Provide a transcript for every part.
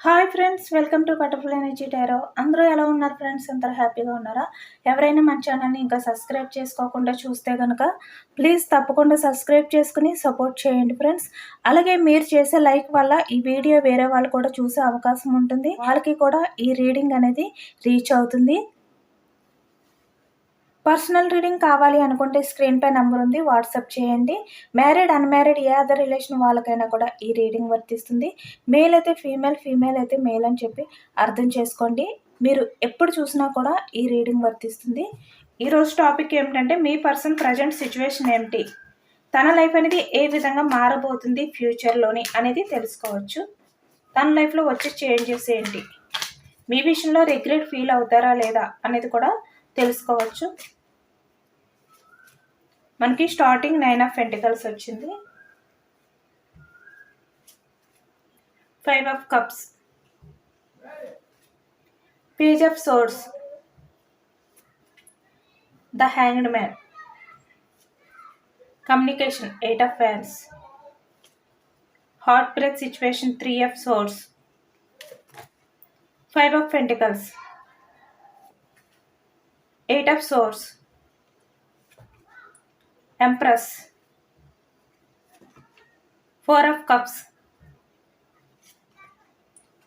Hi friends, welcome to butterfly energy tarot. అందరూ ఎలా ఉన్నారు ఫ్రెండ్స్? అందరూ హ్యాపీగా ఉన్నారా? ఎవరైనా మన ఛానల్ని ఇంకా సబ్స్క్రైబ్ చేసుకోకుండా చూస్తే కనుక ప్లీజ్ తప్పకుండా సబ్స్క్రైబ్ చేసుకుని సపోర్ట్ చేయండి ఫ్రెండ్స్. అలాగే మీరు చేసే లైక్ వల్ల ఈ వీడియో వేరే వాళ్ళు కూడా చూసే అవకాశం ఉంటుంది, వాళ్ళకి కూడా ఈ రీడింగ్ అనేది రీచ్ అవుతుంది. పర్సనల్ రీడింగ్ కావాలి అనుకుంటే స్క్రీన్ పై నెంబర్ ఉంది, వాట్సాప్ చేయండి. మ్యారీడ్ అన్మ్యారీడ్ ఏ అదర్ రిలేషన్ వాళ్ళకైనా కూడా ఈ రీడింగ్ వర్తిస్తుంది. మేల్ అయితే ఫీమేల్, ఫీమేల్ అయితే మేల్ అని చెప్పి అర్థం చేసుకోండి. మీరు ఎప్పుడు చూసినా కూడా ఈ రీడింగ్ వర్తిస్తుంది. ఈరోజు టాపిక్ ఏమిటంటే మీ పర్సన్ ప్రజెంట్ సిచ్యువేషన్ ఏమిటి, తన లైఫ్ అనేది ఏ విధంగా మారబోతుంది ఫ్యూచర్లోని అనేది తెలుసుకోవచ్చు. తన లైఫ్లో వచ్చే చేంజెస్ ఏంటి, మీ విషయంలో రిగ్రెట్ ఫీల్ అవుతారా లేదా అనేది కూడా తెలుసుకోవచ్చు. మనకి స్టార్టింగ్ 9 ఆఫ్ పెంటికల్స్ వచ్చింది, 5 of cups, page of swords, the hanged man, communication 8 of wands, heart break situation 3 of swords, 5 of pentacles, 8 of swords, Empress, 4 of Cups,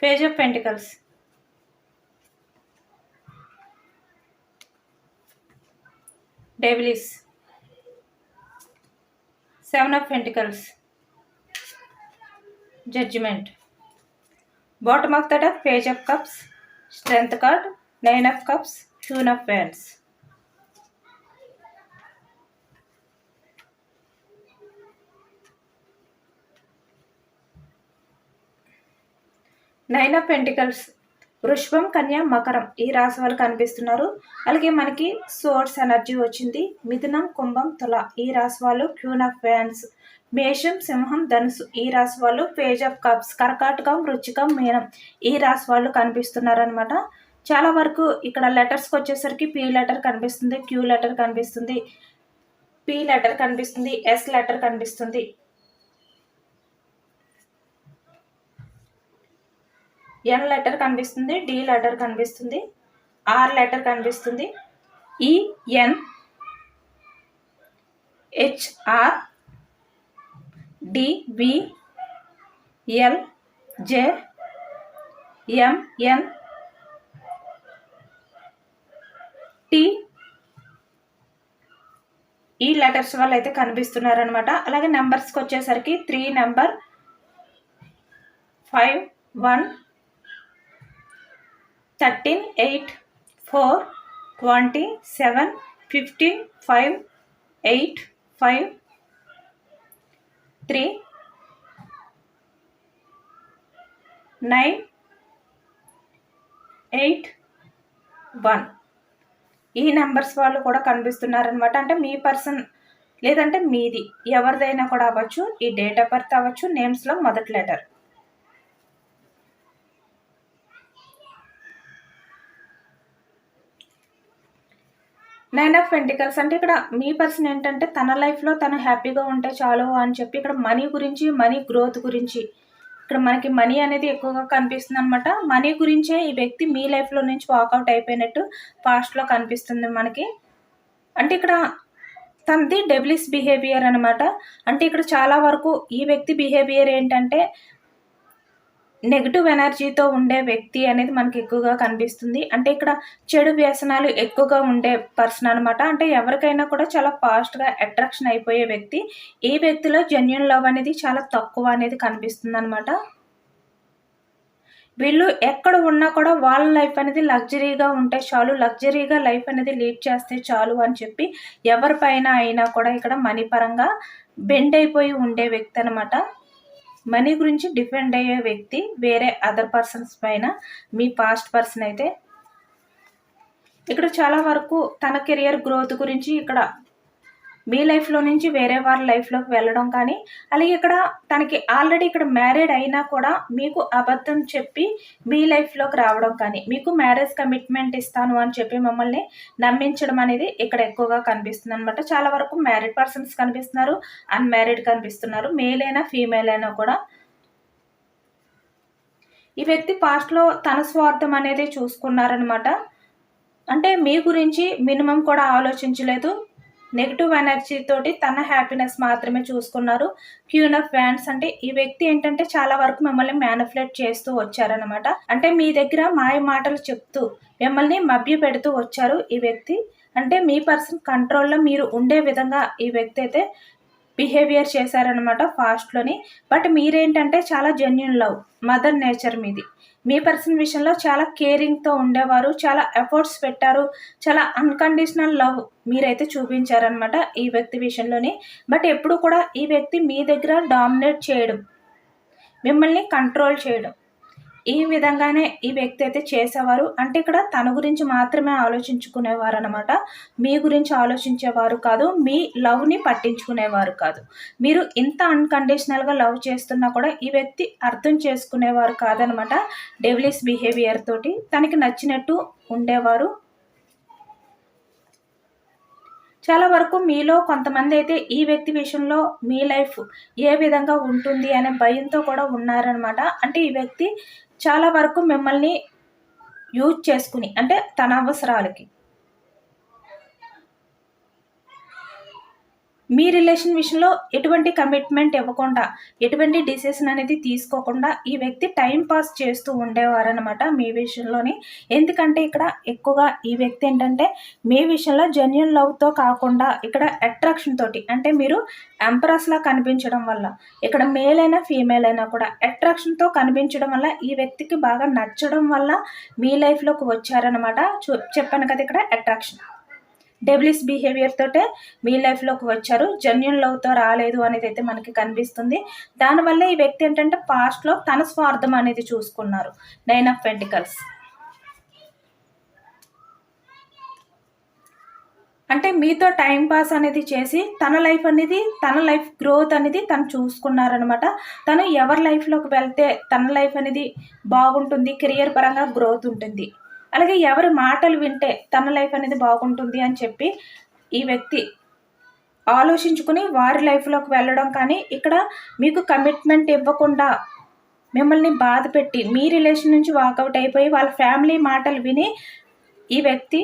Page of Pentacles, Devilish, 7 of Pentacles, Judgment. Bottom of the deck, Page of Cups, Strength card, 9 of Cups, Queen of Wands. Nine of pentacles, వృషభం, కన్య, మకరం ఈ రాశి వాళ్ళు కనిపిస్తున్నారు. అలాగే మనకి source energy వచ్చింది, మిథునం, కుంభం, తుల ఈ రాశి వాళ్ళు, క్వీన్ ఆఫ్ వ్యాన్స్, మేషం, సింహం, ధనుసు ఈ రాశి వాళ్ళు, పేజ్ ఆఫ్ కప్స్, కర్కాటకం, వృచ్చికం, మీనం ఈ రాశి వాళ్ళు కనిపిస్తున్నారు అనమాట. చాలా వరకు ఇక్కడ లెటర్స్కి వచ్చేసరికి పి లెటర్ కనిపిస్తుంది, క్యూ లెటర్ కనిపిస్తుంది, పి లెటర్ కనిపిస్తుంది, ఎస్ లెటర్ కనిపిస్తుంది, ఎన్ లెటర్ కనిపిస్తుంది, డి లెటర్ కనిపిస్తుంది, ఆర్ లెటర్ కనిపిస్తుంది, ఈఎన్, హెచ్ఆర్, డివి, ఎల్, జే, ఎంఎన్, టి ఈ లెటర్స్ వాళ్ళు అయితే కనిపిస్తున్నారనమాట. అలాగే నెంబర్స్కి వచ్చేసరికి 3 నెంబర్, 5, 1, 13, 8, 4, 20, 7, 15, 5, 8, 5, 3, 9, 8, 1 ఈ నెంబర్స్ వాళ్ళు కూడా కనిపిస్తున్నారనమాట. అంటే మీ పర్సన్ లేదంటే మీది ఎవరిదైనా కూడా అవ్వచ్చు, ఈ డేట్ ఆఫ్ బర్త్ అవ్వచ్చు, నేమ్స్లో మొదటి లెటర్. నైన్ ఆఫ్ పెంటికల్స్ అంటే ఇక్కడ మీ పర్సన్ ఏంటంటే తన లైఫ్లో తను హ్యాపీగా ఉంటే చాలు అని చెప్పి ఇక్కడ మనీ గురించి, మనీ గ్రోత్ గురించి, ఇక్కడ మనకి మనీ అనేది ఎక్కువగా కనిపిస్తుంది అనమాట. మనీ గురించే ఈ వ్యక్తి మీ లైఫ్లో నుంచి వాకౌట్ అయిపోయినట్టు పాస్ట్లో కనిపిస్తుంది మనకి. అంటే ఇక్కడ తనది డెవిలిష్ బిహేవియర్ అనమాట. అంటే ఇక్కడ చాలా వరకు ఈ వ్యక్తి బిహేవియర్ ఏంటంటే నెగిటివ్ ఎనర్జీతో ఉండే వ్యక్తి అనేది మనకి ఎక్కువగా కనిపిస్తుంది. అంటే ఇక్కడ చెడు వ్యసనాలు ఎక్కువగా ఉండే పర్సన్ అనమాట. అంటే ఎవరికైనా కూడా చాలా ఫాస్ట్గా అట్రాక్షన్ అయిపోయే వ్యక్తి. ఈ వ్యక్తిలో జెన్యూన్ లవ్ అనేది చాలా తక్కువ అనేది కనిపిస్తుంది అనమాట. వీళ్ళు ఎక్కడ ఉన్నా కూడా వాళ్ళ లైఫ్ అనేది లగ్జరీగా ఉంటే చాలు, లగ్జరీగా లైఫ్ అనేది లీడ్ చేస్తే చాలు అని చెప్పి ఎవరిపైన అయినా కూడా ఇక్కడ మనీ పరంగా బెండ్ అయిపోయి ఉండే వ్యక్తి అనమాట. మనీ గురించి డిపెండ్ అయ్యే వ్యక్తి వేరే అదర్ పర్సన్స్ పైన. మీ పాస్ట్ పర్సన్ అయితే ఇక్కడ చాలా వరకు తన కెరియర్ గ్రోత్ గురించి ఇక్కడ మీ లైఫ్లో నుంచి వేరే వారి లైఫ్లోకి వెళ్ళడం కానీ, అలాగే ఇక్కడ తనకి ఆల్రెడీ ఇక్కడ మ్యారీడ్ అయినా కూడా మీకు అబద్ధం చెప్పి మీ లైఫ్లోకి రావడం కానీ, మీకు మ్యారేజ్ కమిట్మెంట్ ఇస్తాను అని చెప్పి మమ్మల్ని నమ్మించడం అనేది ఇక్కడ ఎక్కువగా కనిపిస్తుంది అనమాట. చాలా వరకు మ్యారీడ్ పర్సన్స్ కనిపిస్తున్నారు, అన్మ్యారీడ్ కనిపిస్తున్నారు, మేల్ అయినా ఫీమేల్ అయినా కూడా. ఈ వ్యక్తి పాస్ట్‌లో తన స్వార్థం అనేది చూసుకున్నారనమాట. అంటే మీ గురించి మినిమమ్ కూడా ఆలోచించలేదు. నెగెటివ్ ఎనర్జీ తోటి తన హ్యాపీనెస్ మాత్రమే చూసుకున్నారు. క్వీన్ ఆఫ్ వ్యాండ్స్ అంటే ఈ వ్యక్తి ఏంటంటే చాలా వరకు మిమ్మల్ని మ్యానిపులేట్ చేస్తూ వచ్చారనమాట. అంటే మీ దగ్గర మాయ మాటలు చెప్తూ మిమ్మల్ని మభ్యపెడుతూ వచ్చారు ఈ వ్యక్తి. అంటే మీ పర్సన్ కంట్రోల్‌లో మీరు ఉండే విధంగా ఈ వ్యక్తి అయితే బిహేవియర్ చేశారనమాట పాస్ట్‌లోని. బట్ మీరేంటంటే చాలా జెన్యూన్ లవ్, మదర్ నేచర్ మీది. మీ పర్సన్ విషయంలో చాలా కేరింగ్‌తో ఉండేవారు. చాలా ఎఫర్ట్స్ పెట్టారు. చాలా అన్‌కండిషనల్ లవ్ మీరైతే చూపించారనమాట ఈ వ్యక్తి విషయంలోని. బట్ ఎప్పుడు కూడా ఈ వ్యక్తి మీ దగ్గర డామినేట్ చేయడం, మిమ్మల్ని కంట్రోల్ చేయడం, ఈ విధంగానే ఈ వ్యక్తి అయితే చేసేవారు. అంటే ఇక్కడ తన గురించి మాత్రమే ఆలోచించుకునేవారనమాట. మీ గురించి ఆలోచించేవారు కాదు. మీ లవ్‌ని పట్టించుకునేవారు కాదు. మీరు ఇంత అన్‌కండిషనల్‌గా లవ్ చేస్తున్నా కూడా ఈ వ్యక్తి అర్థం చేసుకునేవారు కాదనమాట. డెవిలిష్ బిహేవియర్ తోటి తనకి నచ్చినట్టు ఉండేవారు. చాలా వరకు మీలో కొంతమందైతే ఈ వ్యక్తి విషయంలో మీ లైఫ్ ఏ విధంగా ఉంటుంది అనే భయంతో కూడా ఉన్నారనమాట. అంటే ఈ వ్యక్తి చాలా వరకు మిమ్మల్ని యూజ్ చేసుకుని అంటే తన అవసరాలకి మీ రిలేషన్ విషయంలో ఎటువంటి కమిట్మెంట్ ఇవ్వకుండా, ఎటువంటి డిసిషన్ అనేది తీసుకోకుండా ఈ వ్యక్తి టైమ్ పాస్ చేస్తూ ఉండేవారనమాట మీ విషయంలోని. ఎందుకంటే ఇక్కడ ఎక్కువగా ఈ వ్యక్తి ఏంటంటే మీ విషయంలో జెన్యూన్ లవ్‌తో కాకుండా ఇక్కడ అట్రాక్షన్ తోటి అంటే మీరు ఎంప్రెస్‌లా కనిపించడం వల్ల, ఇక్కడ మేల్ అయినా, ఫీమేల్ అయినా కూడా అట్రాక్షన్‌తో కనిపించడం వల్ల ఈ వ్యక్తికి బాగా నచ్చడం వల్ల మీ లైఫ్‌లోకి వచ్చారనమాట. చెప్పాను కదా ఇక్కడ అట్రాక్షన్. డెవిలిష్ బిహేవియర్ తోటే మీ లైఫ్‌లోకి వచ్చారు. జెన్యూన్ లవ్‌తో రాలేదు అనేదైతే మనకి కనిపిస్తుంది. దానివల్ల ఈ వ్యక్తి ఏంటంటే పాస్ట్‌లో తన స్వార్థం అనేది చూసుకున్నారు. 9 ఆఫ్ పెంటికల్స్. అంటే మీతో టైమ్ పాస్ అనేది చేసి తన లైఫ్ గ్రోత్ అనేది తను చూసుకున్నారనమాట. తను ఎవరి లైఫ్‌లోకి వెళ్తే తన లైఫ్ అనేది బాగుంటుంది, కెరియర్ పరంగా గ్రోత్ ఉంటుంది. అలాగే ఎవరి మాటలు వింటే తన లైఫ్ అనేది బాగుంటుంది అని చెప్పి ఈ వ్యక్తి ఆలోచించుకుని వారి లైఫ్‌లోకి వెళ్ళడం కానీ, ఇక్కడ మీకు కమిట్మెంట్ ఇవ్వకుండా మిమ్మల్ని బాధపెట్టి మీ రిలేషన్ నుంచి వాకౌట్ అయిపోయి వాళ్ళ ఫ్యామిలీ మాటలు విని ఈ వ్యక్తి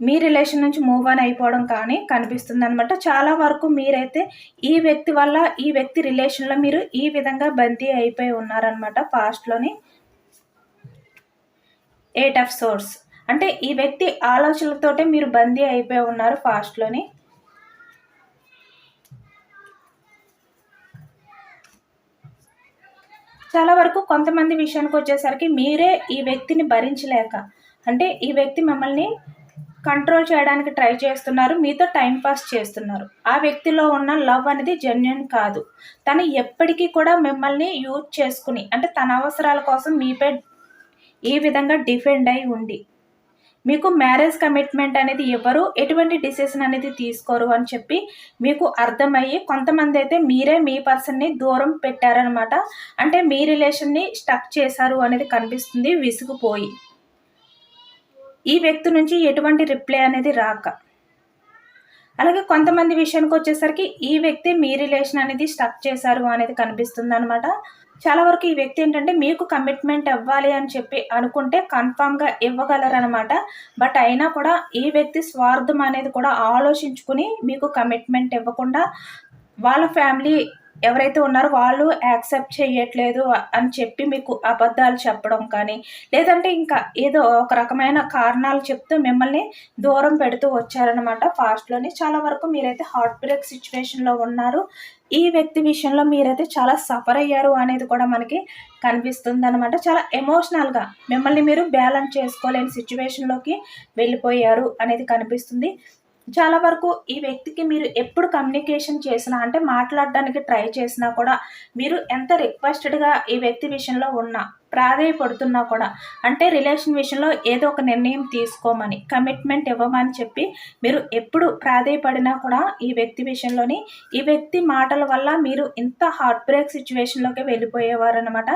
మీ రిలేషన్ నుంచి మూవ్ ఆన్ అయిపోవడం కానీ కనిపిస్తుందనమాట. చాలా వరకు మీరైతే ఈ వ్యక్తి వల్ల ఈ వ్యక్తి రిలేషన్‌లో మీరు ఈ విధంగా బందీ అయిపోయి ఉన్నారనమాట పాస్ట్‌లోని. 8 ఆఫ్ సోర్స్ అంటే ఈ వ్యక్తి ఆలోచనలతోటే మీరు బందీ అయిపోయి ఉన్నారు పాస్ట్‌లోని. చాలా వరకు కొంతమంది విషయానికి వచ్చేసరికి మీరే ఈ వ్యక్తిని భరించలేక అంటే ఈ వ్యక్తి మిమ్మల్ని కంట్రోల్ చేయడానికి ట్రై చేస్తున్నారు. మీతో టైం పాస్ చేస్తున్నారు. ఆ వ్యక్తిలో ఉన్న లవ్ అనేది జెన్యూన్ కాదు. తను ఎప్పటికీ కూడా మిమ్మల్ని యూజ్ చేసుకుని అంటే తన అవసరాల కోసం మీపై ఈ విధంగా డిఫెండ్ అయి ఉండి మీకు మ్యారేజ్ కమిట్మెంట్ అనేది ఇవ్వరు, ఎటువంటి డిసిషన్ అనేది తీసుకోరు అని చెప్పి మీకు అర్థమయ్యి కొంతమంది అయితే మీరే మీ పర్సన్ని దూరం పెట్టారనమాట. అంటే మీ రిలేషన్ని స్టక్ చేశారు అనేది కనిపిస్తుంది విసిగిపోయి. ఈ వ్యక్తి నుంచి ఎటువంటి రిప్లై అనేది రాక. అలాగే కొంతమంది విషయానికి వచ్చేసరికి ఈ వ్యక్తి మీ రిలేషన్ అనేది స్టక్ చేశారు అనేది కనిపిస్తుందనమాట. చాలా వరకు ఈ వ్యక్తి ఏంటంటే మీకు కమిట్మెంట్ ఇవ్వాలి అని చెప్పి అనుకుంటే కన్ఫామ్‌గా ఇవ్వగలరనమాట. బట్ అయినా కూడా ఈ వ్యక్తి స్వార్థం అనేది కూడా ఆలోచించుకుని మీకు కమిట్మెంట్ ఇవ్వకుండా వాళ్ళ ఫ్యామిలీ ఎవరైతే ఉన్నారో వాళ్ళు యాక్సెప్ట్ చేయట్లేదు అని చెప్పి మీకు అబద్ధాలు చెప్పడం కానీ, లేదంటే ఇంకా ఏదో ఒక రకమైన కారణాలు చెప్తూ మిమ్మల్ని దూరం పెడుతూ వచ్చారనమాట పాస్ట్‌లోని. చాలా వరకు మీరైతే హార్ట్ బ్రేక్ సిట్యుయేషన్‌లో ఉన్నారు. ఈ వ్యక్తి విషయంలో మీరైతే చాలా సఫర్ అయ్యారు అనేది కూడా మనకి కనిపిస్తుందనమాట. చాలా ఎమోషనల్‌గా మిమ్మల్ని మీరు బ్యాలెన్స్ చేసుకోలేని సిట్యుయేషన్‌లోకి వెళ్ళిపోయారు అనేది కనిపిస్తుంది. చాలా వరకు ఈ వ్యక్తికి మీరు ఎప్పుడు కమ్యూనికేషన్ చేసినా అంటే మాట్లాడడానికి ట్రై చేసినా కూడా మీరు ఎంత రిక్వెస్టెడ్‌గా ఈ వ్యక్తి విషయంలో ఉన్నా, ప్రాధేయపడుతున్నా కూడా అంటే రిలేషన్ విషయంలో ఏదో ఒక నిర్ణయం తీసుకోమని, కమిట్మెంట్ ఇవ్వమని చెప్పి మీరు ఎప్పుడు ప్రాధేయపడినా కూడా ఈ వ్యక్తి విషయంలోని ఈ వ్యక్తి మాటల వల్ల మీరు ఇంత హార్ట్ బ్రేక్ సిట్యుయేషన్‌లోకి వెళ్ళిపోయేవారనమాట.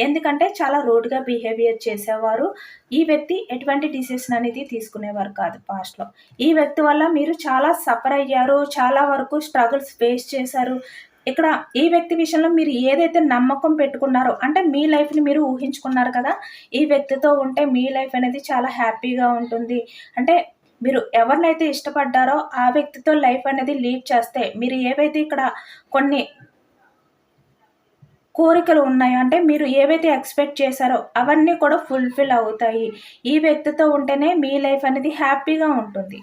ఎందుకంటే చాలా రూడ్‌గా బిహేవియర్ చేసేవారు. ఈ వ్యక్తి ఎటువంటి డిసిషన్ అనేది తీసుకునేవారు కాదు పాస్ట్‌లో. ఈ వ్యక్తి వల్ల మీరు చాలా సఫర్ అయ్యారు. చాలా వరకు స్ట్రగుల్స్ ఫేస్ చేశారు. ఇక్కడ ఈ వ్యక్తి విషయంలో మీరు ఏదైతే నమ్మకం పెట్టుకున్నారో, అంటే మీ లైఫ్‌ని మీరు ఊహించుకున్నారు కదా! ఈ వ్యక్తితో ఉంటే మీ లైఫ్ అనేది చాలా హ్యాపీగా ఉంటుంది. అంటే మీరు ఎవరినైతే ఇష్టపడ్డారో ఆ వ్యక్తితో లైఫ్ అనేది లీడ్ చేస్తే, మీరు ఏవైతే ఇక్కడ కొన్ని కోరికలు ఉన్నాయో, అంటే మీరు ఏవైతే ఎక్స్‌పెక్ట్ చేశారో అవన్నీ కూడా ఫుల్‌ఫిల్ అవుతాయి. ఈ వ్యక్తితో ఉంటేనే మీ లైఫ్ అనేది హ్యాపీగా ఉంటుంది.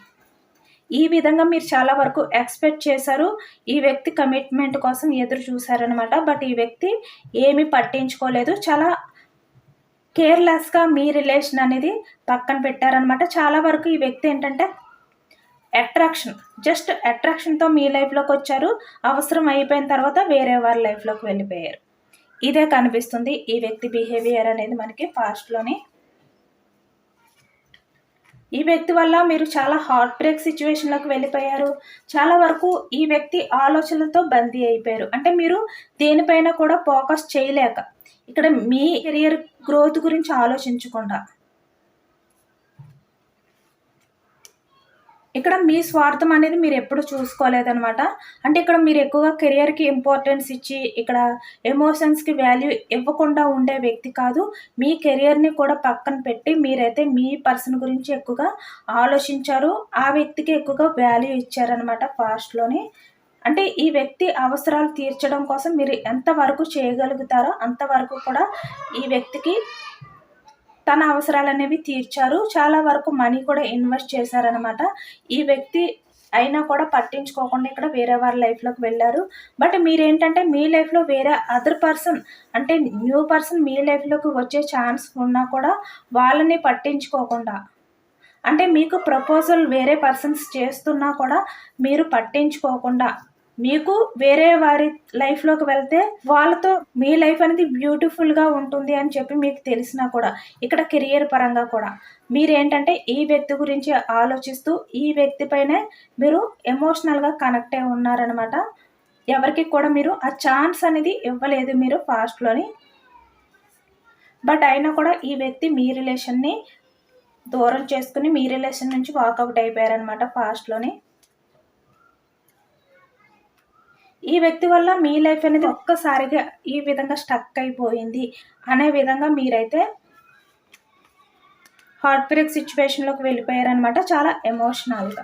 ఈ విధంగా మీరు చాలా వరకు ఎక్స్‌పెక్ట్ చేశారు. ఈ వ్యక్తి కమిట్మెంట్ కోసం ఎదురు చూసారనమాట. బట్ ఈ వ్యక్తి ఏమీ పట్టించుకోలేదు. చాలా కేర్‌లెస్‌గా మీ రిలేషన్ అనేది పక్కన పెట్టారనమాట. చాలా వరకు ఈ వ్యక్తి ఏంటంటే జస్ట్ అట్రాక్షన్‌తో మీ లైఫ్‌లోకొచ్చారు. అవసరం అయిపోయిన తర్వాత వేరే వాళ్ళ లైఫ్‌లోకి వెళ్ళిపోయారు. ఇదే కనిపిస్తుంది ఈ వ్యక్తి బిహేవియర్ అనేది మనకి పాస్ట్‌లోని. ఈ వ్యక్తి వల్ల మీరు చాలా హార్ట్ బ్రేక్ సిచ్యువేషన్‌లోకి వెళ్ళిపోయారు. చాలా వరకు ఈ వ్యక్తి ఆలోచనలతో బందీ అయిపోయారు. అంటే మీరు దేనిపైన కూడా ఫోకస్ చేయలేక, ఇక్కడ మీ కెరియర్ గ్రోత్ గురించి ఆలోచించకుండా, ఇక్కడ మీ స్వార్థం అనేది మీరెప్పుడు చూసుకోలేదనమాట. అంటే ఇక్కడ మీరు ఎక్కువగా కెరియర్‌కి ఇంపార్టెన్స్ ఇచ్చి, ఇక్కడ ఎమోషన్స్‌కి వాల్యూ ఇవ్వకుండా ఉండే వ్యక్తి కాదు. మీ కెరియర్‌ని కూడా పక్కన పెట్టి మీరైతే మీ పర్సన్ గురించి ఎక్కువగా ఆలోచించారు. ఆ వ్యక్తికి ఎక్కువగా వాల్యూ ఇచ్చారనమాట పాస్ట్‌లోని. అంటే ఈ వ్యక్తి అవసరాలు తీర్చడం కోసం మీరు ఎంత వరకు చేయగలుగుతారో అంతవరకు కూడా ఈ వ్యక్తికి తన అవసరాలనేవి తీర్చారు. చాలా వరకు మనీ కూడా ఇన్వెస్ట్ చేశారనమాట. ఈ వ్యక్తి అయినా కూడా పట్టించుకోకుండా ఇక్కడ వేరే వారి లైఫ్‌లోకి వెళ్లారు. బట్ మీరేంటంటే మీ లైఫ్‌లో వేరే అదర్ పర్సన్, అంటే న్యూ పర్సన్ మీ లైఫ్‌లోకి వచ్చే ఛాన్స్ ఉన్నా కూడా వాళ్ళని పట్టించుకోకుండా, అంటే మీకు ప్రపోజల్ వేరే పర్సన్స్ చేస్తున్నా కూడా మీరు పట్టించుకోకుండా, మీకు వేరే వారి లైఫ్‌లోకి వెళ్తే వాళ్ళతో మీ లైఫ్ అనేది బ్యూటిఫుల్‌గా ఉంటుంది అని చెప్పి మీకు తెలిసినా కూడా, ఇక్కడ కెరియర్ పరంగా కూడా మీరేంటంటే ఈ వ్యక్తి గురించి ఆలోచిస్తూ ఈ వ్యక్తి పైనే మీరు ఎమోషనల్‌గా కనెక్ట్ అయి ఉన్నారనమాట. ఎవరికీ కూడా మీరు ఆ ఛాన్స్ అనేది ఇవ్వలేదు మీరు పాస్ట్‌లోని. బట్ అయినా కూడా ఈ వ్యక్తి మీ రిలేషన్‌ని దూరం చేసుకొని మీ రిలేషన్ నుంచి వాకౌట్ అయిపోయారనమాట పాస్ట్‌లోని. ఈ వ్యక్తి వల్ల మీ లైఫ్ అనేది ఒక్కసారిగా ఈ విధంగా స్టక్ అయిపోయింది అనే విధంగా మీరైతే హార్ట్ బ్రేక్ సిచ్యువేషన్‌లోకి వెళ్ళిపోయారనమాట. చాలా ఎమోషనల్‌గా.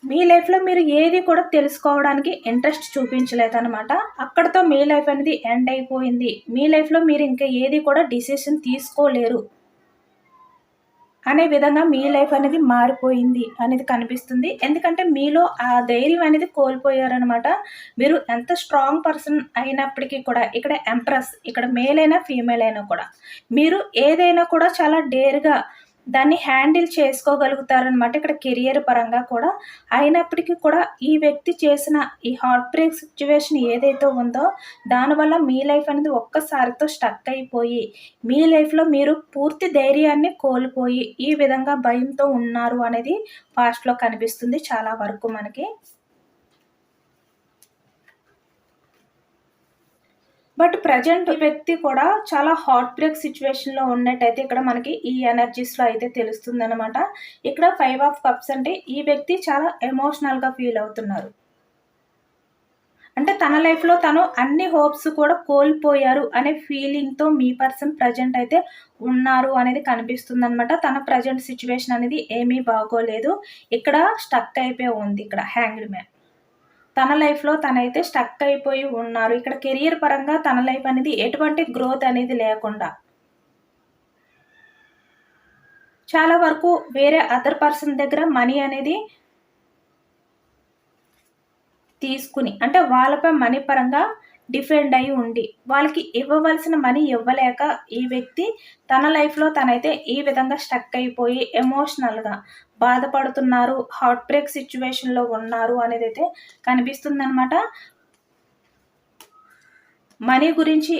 మీ లైఫ్‌లో మీరు ఏది కూడా తెలుసుకోవడానికి ఇంట్రెస్ట్ చూపించలేదనమాట. అక్కడితో మీ లైఫ్ అనేది ఎండ్ అయిపోయింది. మీ లైఫ్‌లో మీరు ఇంకా ఏది కూడా డిసిషన్ తీసుకోలేరు అనే విధంగా మీ లైఫ్ అనేది మారిపోయింది అనేది కనిపిస్తుంది. ఎందుకంటే మీలో ఆ ధైర్యం అనేది కోల్పోయారనమాట. మీరు ఎంత స్ట్రాంగ్ పర్సన్ అయినప్పటికీ కూడా, ఇక్కడ ఎంప్రెస్, ఇక్కడ మేల్ అయినా ఫీమేల్ అయినా కూడా మీరు ఏదైనా కూడా చాలా డేర్‌గా దాన్ని హ్యాండిల్ చేసుకోగలుగుతారనమాట. ఇక్కడ కెరియర్ పరంగా కూడా. అయినప్పటికీ కూడా ఈ వ్యక్తి చేసిన ఈ హార్ట్ బ్రేక్ సిచ్యువేషన్ ఏదైతే ఉందో దానివల్ల మీ లైఫ్ అనేది ఒక్కసారితో స్టక్ అయిపోయి, మీ లైఫ్‌లో మీరు పూర్తి ధైర్యాన్ని కోల్పోయి ఈ విధంగా భయంతో ఉన్నారు అనేది పాస్ట్‌లో కనిపిస్తుంది చాలా వరకు మనకి. బట్ ప్రెజెంట్ ఈ వ్యక్తి కూడా చాలా హార్ట్ బ్రేక్ సిచ్యువేషన్‌లో ఉన్నట్టయితే ఇక్కడ మనకి ఈ ఎనర్జీస్‌లో అయితే తెలుస్తుందనమాట. ఇక్కడ 5 ఆఫ్ కప్స్ అంటే ఈ వ్యక్తి చాలా ఎమోషనల్‌గా ఫీల్ అవుతున్నారు. అంటే తన లైఫ్‌లో తను అన్ని హోప్స్ కూడా కోల్పోయారు అనే ఫీలింగ్‌తో మీ పర్సన్ ప్రెజెంట్ అయితే ఉన్నారు అనేది కనిపిస్తుందనమాట. తన ప్రెజెంట్ సిచ్యువేషన్ అనేది ఏమీ బాగోలేదు. ఇక్కడ స్టక్ అయిపోయి ఉంది ఇక్కడ హ్యాంగ్డ్ మ్యాన్. తన లైఫ్‌లో తనైతే స్టక్ అయిపోయి ఉన్నారు. ఇక్కడ కెరియర్ పరంగా తన లైఫ్ అనేది ఎటువంటి గ్రోత్ అనేది లేకుండా, చాలా వరకు వేరే అదర్ పర్సన్ దగ్గర మనీ అనేది తీసుకుని, అంటే వాళ్ళపై మనీ పరంగా డిపెండ్ అయి ఉండి, వాళ్ళకి ఇవ్వవలసిన మనీ ఇవ్వలేక ఈ వ్యక్తి తన లైఫ్‌లో తనైతే ఈ విధంగా స్టక్ అయిపోయి ఎమోషనల్‌గా బాధపడుతున్నారు. హార్ట్ బ్రేక్ సిచ్యువేషన్‌లో ఉన్నారు అనేదైతే కనిపిస్తుందనమాట. మనీ గురించి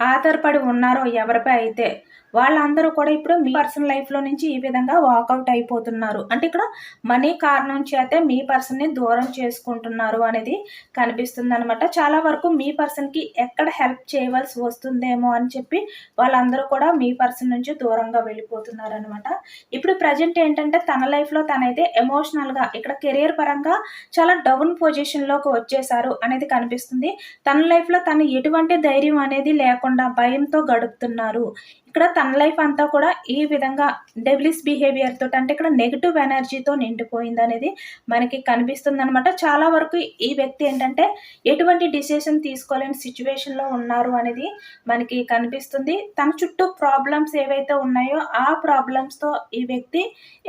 ఆధారపడి ఉన్నారో ఎవరిపై అయితే వాళ్ళందరూ కూడా ఇప్పుడు మీ పర్సన్ లైఫ్లో నుంచి ఈ విధంగా వాకౌట్ అయిపోతున్నారు. అంటే ఇక్కడ మనీ కారణం చేతే మీ పర్సన్ని దూరం చేసుకుంటున్నారు అనేది కనిపిస్తుంది అనమాట. చాలా వరకు మీ పర్సన్కి ఎక్కడ హెల్ప్ చేయవలసి వస్తుందేమో అని చెప్పి వాళ్ళందరూ కూడా మీ పర్సన్ నుంచి దూరంగా వెళ్ళిపోతున్నారు అనమాట. ఇప్పుడు ప్రజెంట్ ఏంటంటే తన లైఫ్లో తనైతే ఎమోషనల్గా ఇక్కడ కెరియర్ పరంగా చాలా డౌన్ పొజిషన్లోకి వచ్చేసారు అనేది కనిపిస్తుంది. తన లైఫ్లో తను ఎటువంటి ధైర్యం అనేది లేకుండా భయంతో గడుపుతున్నారు. ఇక్కడ తన లైఫ్ అంతా కూడా ఈ విధంగా డెవిలిష్ బిహేవియర్ తోటి, అంటే ఇక్కడ నెగిటివ్ ఎనర్జీతో నిండిపోయింది అనేది మనకి కనిపిస్తుంది అనమాట. చాలా వరకు ఈ వ్యక్తి ఏంటంటే ఎటువంటి డిసిషన్ తీసుకోలేని సిచ్యువేషన్లో ఉన్నారు అనేది మనకి కనిపిస్తుంది. తన చుట్టూ ప్రాబ్లమ్స్ ఏవైతే ఉన్నాయో ఆ ప్రాబ్లమ్స్తో ఈ వ్యక్తి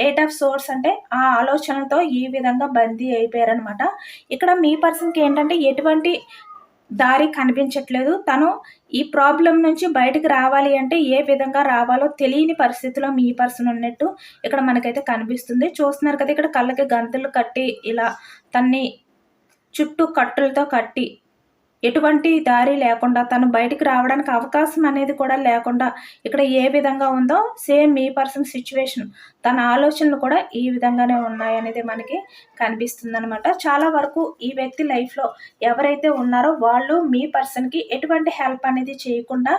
8 ఆఫ్ సోర్స్ అంటే ఆ ఆలోచనలతో ఈ విధంగా బందీ అయిపోయారనమాట. ఇక్కడ మీ పర్సన్కి ఏంటంటే ఎటువంటి దారి కనిపించట్లేదు. తను ఈ ప్రాబ్లం నుంచి బయటకు రావాలి అంటే ఏ విధంగా రావాలో తెలియని పరిస్థితిలో మీ పర్సన్ ఉన్నట్టు ఇక్కడ మనకైతే కనిపిస్తుంది. చూస్తున్నారు కదా, ఇక్కడ కళ్ళకి గంతులు కట్టి ఇలా తన్ని చుట్టూ కట్టులతో కట్టి ఎటువంటి దారి లేకుండా తను బయటికి రావడానికి అవకాశం అనేది కూడా లేకుండా ఇక్కడ ఏ విధంగా ఉందో సేమ్ మీ పర్సన్ సిచ్యువేషన్, తన ఆలోచనలు కూడా ఈ విధంగానే ఉన్నాయనేది మనకి కనిపిస్తుంది అనమాట. చాలా వరకు ఈ వ్యక్తి లైఫ్లో ఎవరైతే ఉన్నారో వాళ్ళు మీ పర్సన్కి ఎటువంటి హెల్ప్ అనేది చేయకుండా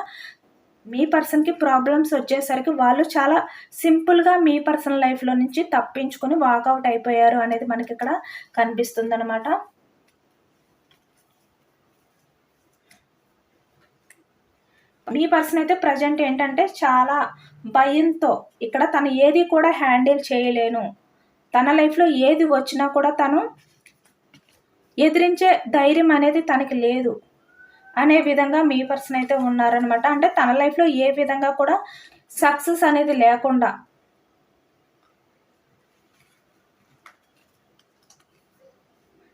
మీ పర్సన్కి ప్రాబ్లమ్స్ వచ్చేసరికి వాళ్ళు చాలా సింపుల్గా మీ పర్సన్ లైఫ్లో నుంచి తప్పించుకొని వాకౌట్ అయిపోయారు అనేది మనకి ఇక్కడ కనిపిస్తుంది అనమాట. మీ పర్సన్ అయితే ప్రజెంట్ ఏంటంటే చాలా భయంతో ఇక్కడ తను ఏది కూడా హ్యాండిల్ చేయలేను, తన లైఫ్లో ఏది వచ్చినా కూడా తను ఎదిరించే ధైర్యం అనేది తనకి లేదు అనే విధంగా మీ పర్సన్ అయితే ఉన్నారనమాట. అంటే తన లైఫ్లో ఏ విధంగా కూడా సక్సెస్ అనేది లేకుండా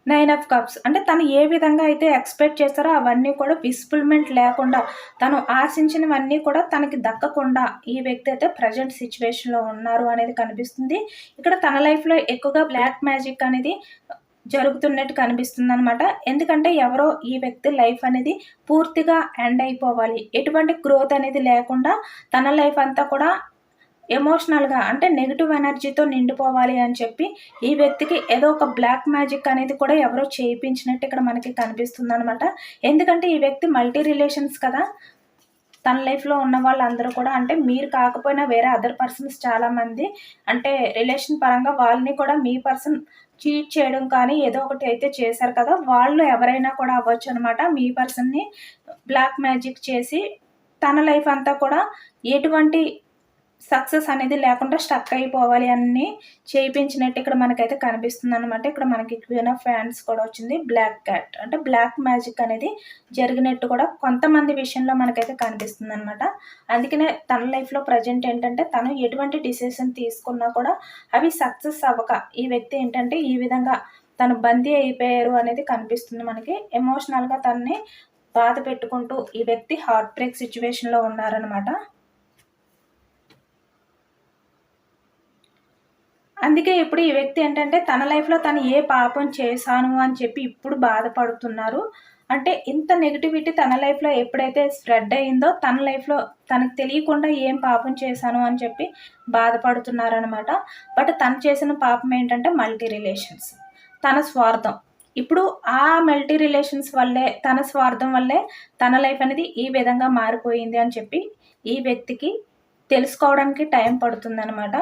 నైన్ ఆఫ్ కప్స్ అంటే తను ఏ విధంగా అయితే ఎక్స్పెక్ట్ చేస్తారో అవన్నీ కూడా విస్ఫుల్మెంట్ లేకుండా, తను ఆశించినవన్నీ కూడా తనకి దక్కకుండా ఈ వ్యక్తి అయితే ప్రజెంట్ సిచ్యువేషన్లో ఉన్నారు అనేది కనిపిస్తుంది. ఇక్కడ తన లైఫ్లో ఎక్కువగా బ్లాక్ మ్యాజిక్ అనేది జరుగుతున్నట్టు కనిపిస్తుంది అనమాట. ఎందుకంటే ఎవరో ఈ వ్యక్తి లైఫ్ అనేది పూర్తిగా ఎండ్ అయిపోవాలి, ఎటువంటి గ్రోత్ అనేది లేకుండా తన లైఫ్ అంతా కూడా ఎమోషనల్గా అంటే నెగిటివ్ ఎనర్జీతో నిండిపోవాలి అని చెప్పి ఈ వ్యక్తికి ఏదో ఒక బ్లాక్ మ్యాజిక్ అనేది కూడా ఎవరో చేయించినట్టు ఇక్కడ మనకి కనిపిస్తుంది అనమాట. ఎందుకంటే ఈ వ్యక్తి మల్టీ రిలేషన్స్ కదా, తన లైఫ్లో ఉన్న వాళ్ళందరూ కూడా అంటే మీరు కాకపోయినా వేరే అదర్ పర్సన్స్ చాలామంది అంటే రిలేషన్ పరంగా వాళ్ళని కూడా మీ పర్సన్ చీట్ చేయడం కానీ ఏదో ఒకటి అయితే చేశారు కదా, వాళ్ళు ఎవరైనా కూడా అవ్వచ్చు అనమాట. మీ పర్సన్ని బ్లాక్ మ్యాజిక్ చేసి తన లైఫ్ అంతా కూడా ఎటువంటి సక్సెస్ అనేది లేకుండా స్టక్ అయిపోవాలి అన్ని చేయించినట్టు ఇక్కడ మనకైతే కనిపిస్తుంది అనమాట. ఇక్కడ మనకి క్వీన్ ఆఫ్ ఫ్యాన్స్ కూడా వచ్చింది, బ్లాక్ క్యాట్ అంటే బ్లాక్ మ్యాజిక్ అనేది జరిగినట్టు కూడా కొంతమంది విషయంలో మనకైతే కనిపిస్తుంది అనమాట. అందుకనే తన లైఫ్లో ప్రజెంట్ ఏంటంటే తను ఎటువంటి డిసిషన్ తీసుకున్నా కూడా అవి సక్సెస్ అవ్వక ఈ వ్యక్తి ఏంటంటే ఈ విధంగా తను బందీ అయిపోయారు అనేది కనిపిస్తుంది మనకి. ఎమోషనల్గా తనని బాధ పెట్టుకుంటూ ఈ వ్యక్తి హార్ట్ బ్రేక్ సిచ్యువేషన్లో ఉన్నారనమాట. అందుకే ఇప్పుడు ఈ వ్యక్తి ఏంటంటే తన లైఫ్లో తను ఏ పాపం చేశాను అని చెప్పి ఇప్పుడు బాధపడుతున్నారు. అంటే ఇంత నెగిటివిటీ తన లైఫ్లో ఎప్పుడైతే స్ప్రెడ్ అయిందో తన లైఫ్లో తనకు తెలియకుండా ఏం పాపం చేశాను అని చెప్పి బాధపడుతున్నారనమాట. బట్ తను చేసిన పాపం ఏంటంటే మల్టీ రిలేషన్స్, తన స్వార్థం. ఇప్పుడు ఆ మల్టీ రిలేషన్స్ వల్లే తన స్వార్థం వల్లే తన లైఫ్ అనేది ఈ విధంగా మారిపోయింది అని చెప్పి ఈ వ్యక్తికి తెలుసుకోవడానికి టైం పడుతుందన్నమాట.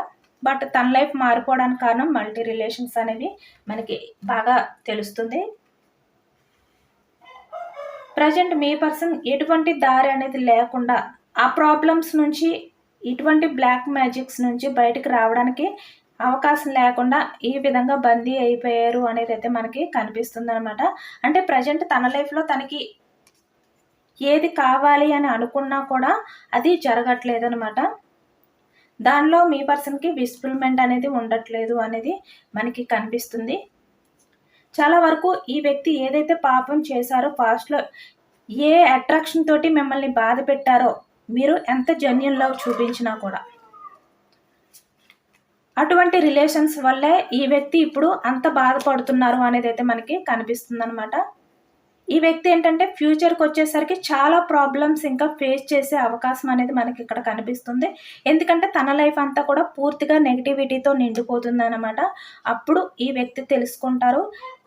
బట్ తన లైఫ్ మారిపోవడానికి కారణం మల్టీ రిలేషన్స్ అనేవి మనకి బాగా తెలుస్తుంది. ప్రజెంట్ మీ పర్సన్ ఎటువంటి దారి అనేది లేకుండా ఆ ప్రాబ్లమ్స్ నుంచి ఇటువంటి బ్లాక్ మ్యాజిక్స్ నుంచి బయటకు రావడానికి అవకాశం లేకుండా ఈ విధంగా బందీ అయిపోయారు అనేది అయితే మనకి కనిపిస్తుంది అనమాట. అంటే ప్రజెంట్ తన లైఫ్లో తనకి ఏది కావాలి అని అనుకున్నా కూడా అది జరగట్లేదు అనమాట. దానిలో మీ పర్సన్కి విస్ఫుల్మెంట్ అనేది ఉండట్లేదు అనేది మనకి కనిపిస్తుంది. చాలా వరకు ఈ వ్యక్తి ఏదైతే పాపం చేశారో పాస్ట్లో ఏ అట్రాక్షన్ తోటి మిమ్మల్ని బాధ పెట్టారో మీరు ఎంత జెన్యూన్ లవ్ చూపించినా కూడా అటువంటి రిలేషన్స్ వల్లే ఈ వ్యక్తి ఇప్పుడు అంత బాధపడుతున్నారు అనేది అయితే మనకి కనిపిస్తుంది అనమాట. ఈ వ్యక్తి ఏంటంటే ఫ్యూచర్కి వచ్చేసరికి చాలా ప్రాబ్లమ్స్ ఇంకా ఫేస్ చేసే అవకాశం అనేది మనకి ఇక్కడ కనిపిస్తుంది. ఎందుకంటే తన లైఫ్ అంతా కూడా పూర్తిగా నెగిటివిటీతో నిండిపోతుంది అనమాట. అప్పుడు ఈ వ్యక్తి తెలుసుకుంటారు,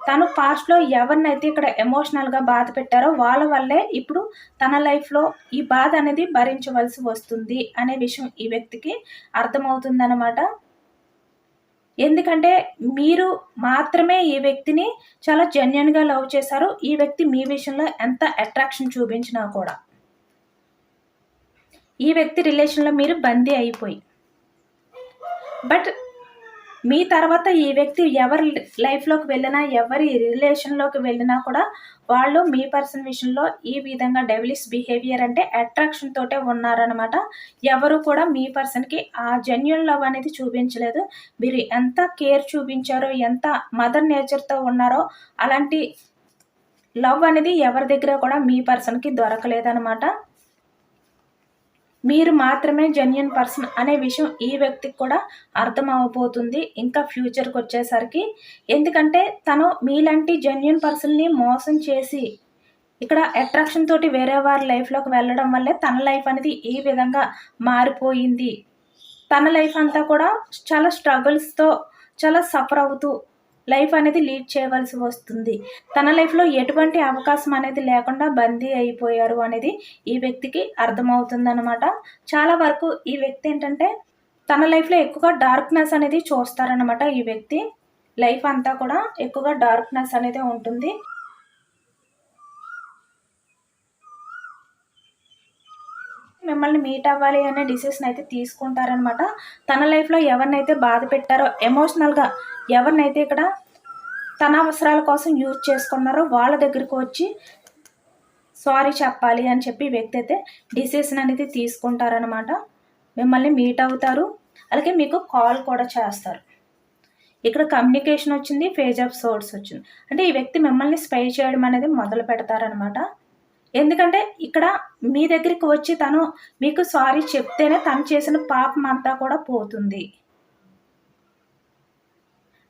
తను పాస్ట్లో ఎవరినైతే ఇక్కడ ఎమోషనల్గా బాధ పెట్టారో వాళ్ళ వల్లే ఇప్పుడు తన లైఫ్లో ఈ బాధ అనేది భరించవలసి వస్తుంది అనే విషయం ఈ వ్యక్తికి అర్థమవుతుందన్నమాట. ఎందుకంటే మీరు మాత్రమే ఈ వ్యక్తిని చాలా జెన్యూన్‌గా లవ్ చేశారు. ఈ వ్యక్తి మీ విషయంలో ఎంత అట్రాక్షన్ చూపించినా కూడా. ఈ వ్యక్తి రిలేషన్‌లో మీరు బందీ అయిపోయి. బట్ మీ తర్వాత ఈ వ్యక్తి ఎవరి లైఫ్‌లోకి వెళ్ళినా, ఎవరి రిలేషన్‌లోకి వెళ్ళినా కూడా వాళ్ళు మీ పర్సన్ విషయంలో ఈ విధంగా డెవిలిష్ బిహేవియర్ అంటే అట్రాక్షన్ తోటే ఉన్నారనమాట. ఎవరు కూడా మీ పర్సన్‌కి ఆ జెన్యూన్ లవ్ అనేది చూపించలేదు. మీరు ఎంత కేర్ చూపించారో, ఎంత మదర్ నేచర్‌తో ఉన్నారో అలాంటి లవ్ అనేది ఎవరి దగ్గర కూడా మీ పర్సన్‌కి దొరకలేదనమాట. మీరు మాత్రమే జెన్యూన్ పర్సన్ అనే విషయం ఈ వ్యక్తికి కూడా అర్థం అవ్వబోతుంది ఇంకా ఫ్యూచర్కి వచ్చేసరికి. ఎందుకంటే తను మీలాంటి జెన్యూన్ పర్సన్ని మోసం చేసి ఇక్కడ అట్రాక్షన్ తోటి వేరే వారి లైఫ్లోకి వెళ్ళడం వల్లే తన లైఫ్ అనేది ఈ విధంగా మారిపోయింది. తన లైఫ్ అంతా కూడా చాలా స్ట్రగుల్స్తో చాలా సఫర్ అవుతూ లైఫ్ అనేది లీడ్ చేయవలసి వస్తుంది. తన లైఫ్లో ఎటువంటి అవకాశం అనేది లేకుండా బందీ అయిపోయారు అనేది ఈ వ్యక్తికి అర్థమవుతుందన్నమాట. చాలా వరకు ఈ వ్యక్తి ఏంటంటే తన లైఫ్లో ఎక్కువగా డార్క్నెస్ అనేది చూస్తారనమాట. ఈ వ్యక్తి లైఫ్ అంతా కూడా ఎక్కువగా డార్క్నెస్ అనేది ఉంటుంది. మిమ్మల్ని మీట్ అవ్వాలి అనే డిసిషన్ అయితే తీసుకుంటారనమాట. తన లైఫ్లో ఎవరినైతే బాధ పెట్టారో ఎమోషనల్గా, ఎవరినైతే ఇక్కడ తన అవసరాల కోసం యూజ్ చేసుకున్నారో వాళ్ళ దగ్గరికి వచ్చి సారీ చెప్పాలి అని చెప్పి వ్యక్తి అయితే డిసిషన్ అనేది తీసుకుంటారనమాట. మిమ్మల్ని మీట్ అవుతారు, అలాగే మీకు కాల్ కూడా చేస్తారు. ఇక్కడ కమ్యూనికేషన్ వచ్చింది, పేజ్ ఆఫ్ సోర్స్ వచ్చింది. అంటే ఈ వ్యక్తి మిమ్మల్ని స్పై చేయడం అనేది మొదలు పెడతారనమాట. ఎందుకంటే ఇక్కడ మీ దగ్గరికి వచ్చి తను మీకు సారీ చెప్తేనే తను చేసిన పాపం అంతా కూడా పోతుంది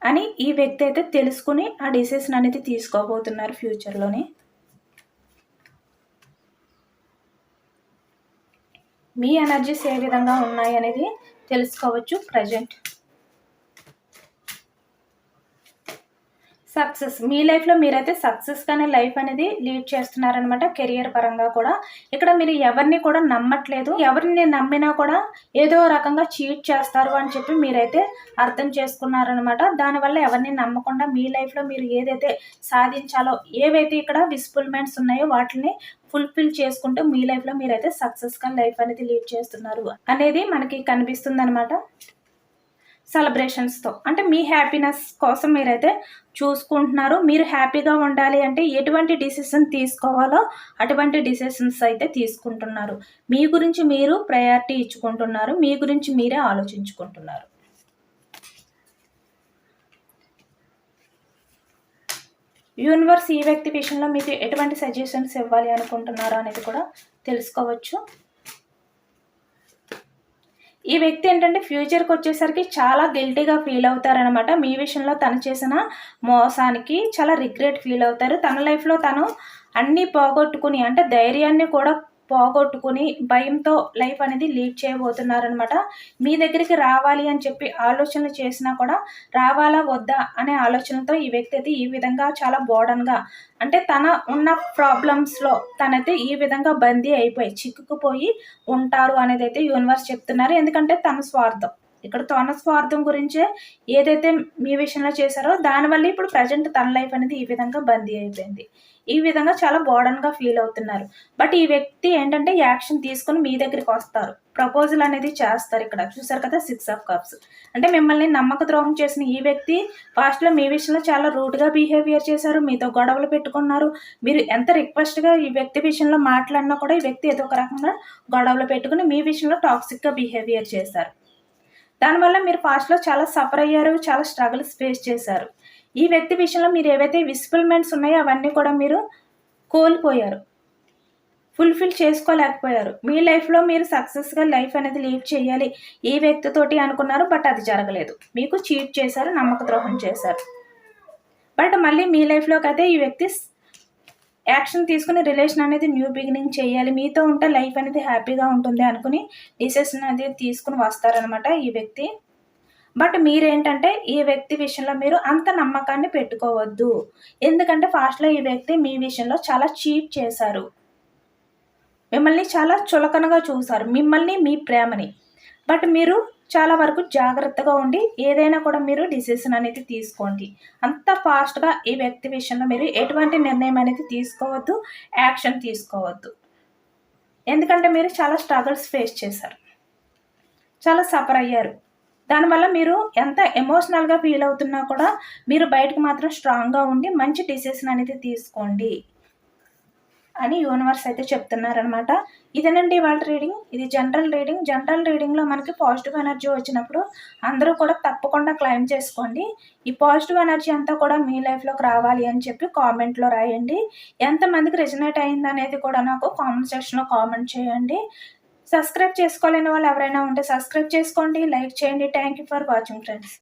అని ఈ వ్యక్తి అయితే తెలుసుకుని ఆ డిసిషన్ అనేది తీసుకోబోతున్నారు ఫ్యూచర్లోని. మీ ఎనర్జీస్ ఏ విధంగా ఉన్నాయి అనేది తెలుసుకోవచ్చు. ప్రజెంట్ సక్సెస్, మీ లైఫ్లో మీరైతే సక్సెస్గానే లైఫ్ అనేది లీడ్ చేస్తున్నారనమాట. కెరియర్ పరంగా కూడా ఇక్కడ మీరు ఎవరిని కూడా నమ్మట్లేదు. ఎవరిని నమ్మినా కూడా ఏదో రకంగా చీట్ చేస్తారు అని చెప్పి మీరైతే అర్థం చేసుకున్నారనమాట. దానివల్ల ఎవరిని నమ్మకుండా మీ లైఫ్లో మీరు ఏదైతే సాధించాలో, ఏవైతే ఇక్కడ విస్ఫుల్మెంట్స్ ఉన్నాయో వాటిని ఫుల్ఫిల్ చేసుకుంటూ మీ లైఫ్లో మీరైతే సక్సెస్గా లైఫ్ అనేది లీడ్ చేస్తున్నారు అనేది మనకి కనిపిస్తుంది అనమాట. సెలబ్రేషన్స్తో అంటే మీ హ్యాపీనెస్ కోసం మీరైతే చూసుకుంటున్నారు. మీరు హ్యాపీగా ఉండాలి అంటే ఎటువంటి డిసిషన్ తీసుకోవాలో అటువంటి డిసిషన్స్ అయితే తీసుకుంటున్నారు. మీ గురించి మీరు ప్రయారిటీ ఇచ్చుకుంటున్నారు. మీ గురించి మీరే ఆలోచించుకుంటున్నారు. యూనివర్స్ ఈ వ్యక్తి విషయంలో మీకు ఎటువంటి సజెషన్స్ ఇవ్వాలి అనుకుంటున్నారో అనేది కూడా తెలుసుకోవచ్చు. ఈ వ్యక్తి ఏంటంటే ఫ్యూచర్కి వచ్చేసరికి చాలా గిల్టీగా ఫీల్ అవుతారనమాట. మీ విషయంలో తను చేసిన మోసానికి చాలా రిగ్రెట్ ఫీల్ అవుతారు. తన లైఫ్లో తను అన్నీ పోగొట్టుకుని అంటే ధైర్యాన్ని కూడా పోగొట్టుకుని భయంతో లైఫ్ అనేది లీడ్ చేయబోతున్నారనమాట. మీ దగ్గరికి రావాలి అని చెప్పి ఆలోచనలు చేసినా కూడా రావాలా వద్దా అనే ఆలోచనతో ఈ వ్యక్తి అయితే ఈ విధంగా చాలా బోర్డన్గా అంటే తన ఉన్న ప్రాబ్లమ్స్లో తనైతే ఈ విధంగా బందీ అయిపోయి చిక్కుకుపోయి ఉంటారు అనేది అయితే యూనివర్స్ చెప్తున్నారు. ఎందుకంటే తన స్వార్థం, ఇక్కడ తన స్వార్థం గురించే ఏదైతే మీ విషయంలో చేశారో దానివల్ల ఇప్పుడు ప్రజెంట్ తన లైఫ్ అనేది ఈ విధంగా బందీ అయిపోయింది. ఈ విధంగా చాలా బోర్డన్గా ఫీల్ అవుతున్నారు. బట్ ఈ వ్యక్తి ఏంటంటే యాక్షన్ తీసుకుని మీ దగ్గరికి వస్తారు, ప్రపోజల్ అనేది చేస్తారు. ఇక్కడ చూసారు కదా 6 ఆఫ్ కప్స్ అంటే మిమ్మల్ని నమ్మక ద్రోహం చేసిన ఈ వ్యక్తి పాస్ట్లో మీ విషయంలో చాలా రూడ్గా బిహేవియర్ చేశారు, మీతో గొడవలు పెట్టుకున్నారు. మీరు ఎంత రిక్వెస్ట్గా ఈ వ్యక్తి విషయంలో మాట్లాడినా కూడా ఈ వ్యక్తి ఏదో ఒక రకంగా గొడవలు పెట్టుకుని మీ విషయంలో టాక్సిక్గా బిహేవియర్ చేశారు. దానివల్ల మీరు పాస్ట్లో చాలా సఫర్ అయ్యారు, చాలా స్ట్రగుల్స్ ఫేస్ చేశారు. ఈ వ్యక్తి విషయంలో మీరు ఏవైతే విస్ఫుల్మెంట్స్ ఉన్నాయో అవన్నీ కూడా మీరు కోల్పోయారు, ఫుల్ఫిల్ చేసుకోలేకపోయారు. మీ లైఫ్లో మీరు సక్సెస్గా లైఫ్ అనేది లీడ్ చేయాలి ఈ వ్యక్తితోటి అనుకున్నారు, బట్ అది జరగలేదు. మీకు చీట్ చేశారు, నమ్మక ద్రోహం చేశారు. బట్ మళ్ళీ మీ లైఫ్లోకి అయితే ఈ వ్యక్తి యాక్షన్ తీసుకుని రిలేషన్ అనేది న్యూ బిగినింగ్ చేయాలి. మీతో ఉంటే లైఫ్ అనేది హ్యాపీగా ఉంటుంది అనుకుని డిసిషన్ అనేది తీసుకొని వస్తారనమాట ఈ వ్యక్తి. బట్ మీరేంటంటే ఈ వ్యక్తి విషయంలో మీరు అంత నమ్మకాన్ని పెట్టుకోవద్దు. ఎందుకంటే ఫాస్ట్‌లో ఈ వ్యక్తి మీ విషయంలో చాలా చీట్ చేశారు. మిమ్మల్ని చాలా చులకనగా చూసారు. మిమ్మల్ని, మీ ప్రేమని. బట్ మీరు చాలా వరకు జాగ్రత్తగా ఉండి ఏదైనా కూడా మీరు డిసిషన్ అనేది తీసుకోండి. అంత ఫాస్ట్‌గా ఈ వ్యక్తి విషయంలో మీరు ఎటువంటి నిర్ణయం అనేది తీసుకోవద్దు. యాక్షన్ తీసుకోవద్దు. ఎందుకంటే మీరు చాలా స్ట్రగుల్స్ ఫేస్ చేశారు. చాలా సఫర్ అయ్యారు. దానివల్ల మీరు ఎంత ఎమోషనల్‌గా ఫీల్ అవుతున్నా కూడా మీరు బయటకి మాత్రం స్ట్రాంగ్‌గా ఉండి మంచి డిసిషన్ అనేది తీసుకోండి అని యూనివర్స్ అయితే చెప్తున్నారనమాట. ఇదేనండి ఇవాళ రీడింగ్. ఇది జనరల్ రీడింగ్. జనరల్ రీడింగ్‌లో మనకి పాజిటివ్ ఎనర్జీ వచ్చినప్పుడు అందరూ కూడా తప్పకుండా క్లెయిమ్ చేసుకోండి. ఈ పాజిటివ్ ఎనర్జీ అంతా కూడా మీ లైఫ్‌లోకి రావాలి అని చెప్పి కామెంట్‌లో రాయండి. ఎంతమందికి రెజొనేట్ అయిందనేది కూడా నాకు కామెంట్ సెక్షన్‌లో కామెంట్ చేయండి. సబ్స్క్రైబ్ చేసుకోలేని వాళ్ళు ఎవరైనా ఉంటే సబ్స్క్రైబ్ చేసుకోండి. లైక్ చేయండి. Thank you for watching friends.